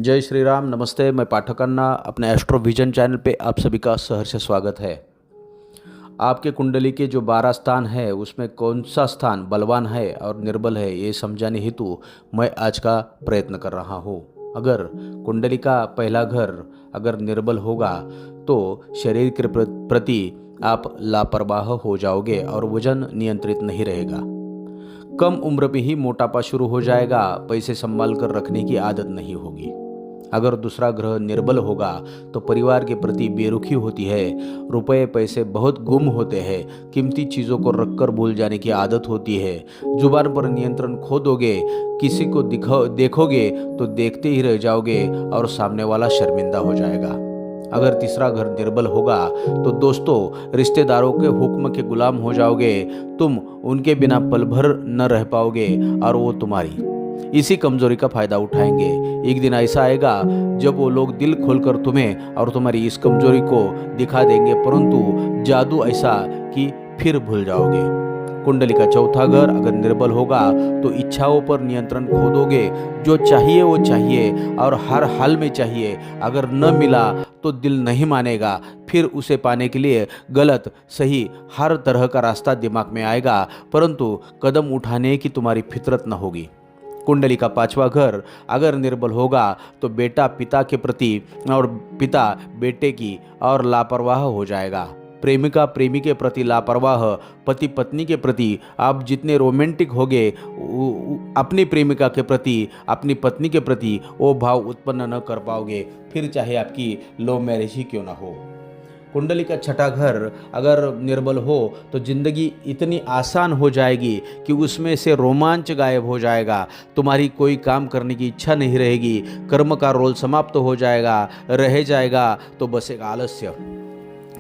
जय श्री राम। नमस्ते। मैं पाठक अन्ना, अपने एस्ट्रो विजन चैनल पे आप सभी का सहर्ष स्वागत है। आपके कुंडली के जो 12 स्थान है उसमें कौन सा स्थान बलवान है और निर्बल है, ये समझाने हेतु मैं आज का प्रयत्न कर रहा हूँ। अगर कुंडली का पहला घर अगर निर्बल होगा तो शरीर के प्रति आप लापरवाह हो जाओगे और वजन नियंत्रित नहीं रहेगा। कम उम्र में ही मोटापा शुरू हो जाएगा। पैसे संभाल कर रखने की आदत नहीं होगी। अगर दूसरा ग्रह निर्बल होगा तो परिवार के प्रति बेरुखी होती है। रुपए पैसे बहुत गुम होते हैं। कीमती चीज़ों को रखकर भूल जाने की आदत होती है। जुबान पर नियंत्रण खो दोगे। किसी को देखोगे तो देखते ही रह जाओगे और सामने वाला शर्मिंदा हो जाएगा। अगर तीसरा घर निर्बल होगा तो दोस्तों रिश्तेदारों के हुक्म के गुलाम हो जाओगे। तुम उनके बिना पल भर न रह पाओगे और वो तुम्हारी इसी कमजोरी का फायदा उठाएंगे। एक दिन ऐसा आएगा जब वो लोग दिल खोलकर तुम्हें और तुम्हारी इस कमजोरी को दिखा देंगे, परंतु जादू ऐसा कि फिर भूल जाओगे। कुंडली का चौथा घर अगर निर्बल होगा तो इच्छाओं पर नियंत्रण खो दोगे। जो चाहिए वो चाहिए और हर हाल में चाहिए। अगर न मिला तो दिल नहीं मानेगा। फिर उसे पाने के लिए गलत सही हर तरह का रास्ता दिमाग में आएगा, परंतु कदम उठाने की तुम्हारी फितरत न होगी। कुंडली का पांचवा घर अगर निर्बल होगा तो बेटा पिता के प्रति और पिता बेटे की और लापरवाह हो जाएगा। प्रेमिका प्रेमी के प्रति लापरवाह, पति पत्नी के प्रति आप जितने रोमांटिक होगे अपनी प्रेमिका के प्रति अपनी पत्नी के प्रति वो भाव उत्पन्न न कर पाओगे, फिर चाहे आपकी लव मैरिज ही क्यों ना हो। कुंडली का छठा घर अगर निर्बल हो तो जिंदगी इतनी आसान हो जाएगी कि उसमें से रोमांच गायब हो जाएगा। तुम्हारी कोई काम करने की इच्छा नहीं रहेगी। कर्म का रोल समाप्त हो जाएगा, रह जाएगा तो बस एक आलस्य।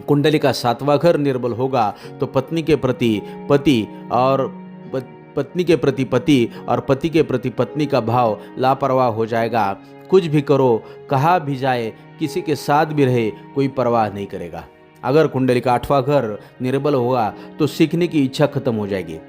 कुंडली का सातवां घर निर्बल होगा तो पत्नी के प्रति पति और पत्नी के प्रति पति और पति के प्रति पत्नी का भाव लापरवाह हो जाएगा। कुछ भी करो, कहा भी जाए, किसी के साथ भी रहे, कोई परवाह नहीं करेगा। अगर कुंडली का आठवां घर निर्बल होगा तो सीखने की इच्छा खत्म हो जाएगी।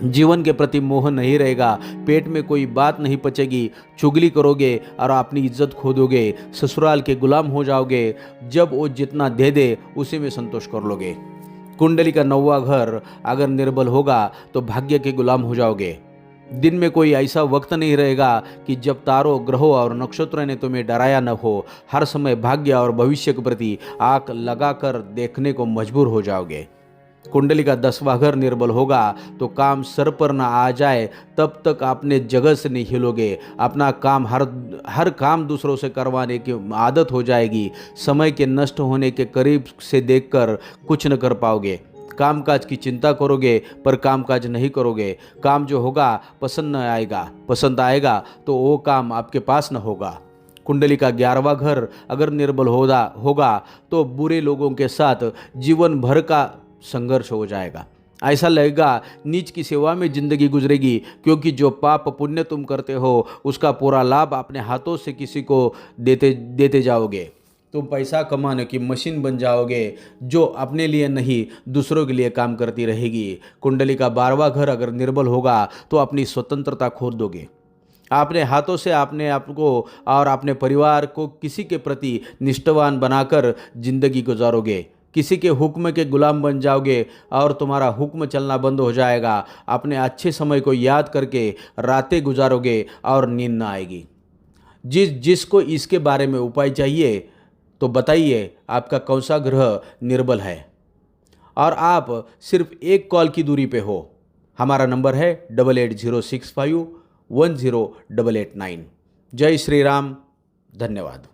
जीवन के प्रति मोह नहीं रहेगा। पेट में कोई बात नहीं पचेगी। चुगली करोगे और अपनी इज्जत खो दोगे। ससुराल के गुलाम हो जाओगे। जब वो जितना दे दे उसी में संतोष कर लोगे। कुंडली का नौवां घर अगर निर्बल होगा तो भाग्य के गुलाम हो जाओगे। दिन में कोई ऐसा वक्त नहीं रहेगा कि जब तारों ग्रहों और नक्षत्रों ने तुम्हें डराया न हो। हर समय भाग्य और भविष्य के प्रति आंख लगाकर देखने को मजबूर हो जाओगे। कुंडली का 10वां घर निर्बल होगा तो काम सर पर ना आ जाए तब तक आपने जगह से नहीं हिलोगे। अपना काम हर काम दूसरों से करवाने की आदत हो जाएगी। समय के नष्ट होने के करीब से देखकर कुछ न कर पाओगे। कामकाज की चिंता करोगे पर कामकाज नहीं करोगे। काम जो होगा पसंद न आएगा, पसंद आएगा तो वो काम आपके पास न होगा। कुंडली का 11वां घर अगर निर्बल होगा तो बुरे लोगों के साथ जीवन भर का संघर्ष हो जाएगा। ऐसा लगेगा नीच की सेवा में जिंदगी गुजरेगी, क्योंकि जो पाप पुण्य तुम करते हो उसका पूरा लाभ अपने हाथों से किसी को देते जाओगे। तुम पैसा कमाने की मशीन बन जाओगे जो अपने लिए नहीं दूसरों के लिए काम करती रहेगी। कुंडली का 12वां घर अगर निर्बल होगा तो अपनी स्वतंत्रता खो दोगे। अपने हाथों से अपने आप को और अपने परिवार को किसी के प्रति निष्ठावान बनाकर जिंदगी गुजारोगे। किसी के हुक्म के गुलाम बन जाओगे और तुम्हारा हुक्म चलना बंद हो जाएगा। अपने अच्छे समय को याद करके रातें गुजारोगे और नींद ना आएगी। जिसको इसके बारे में उपाय चाहिए तो बताइए आपका कौन सा ग्रह निर्बल है और आप सिर्फ एक कॉल की दूरी पे हो। हमारा नंबर है 8806510889। जय श्री राम। धन्यवाद।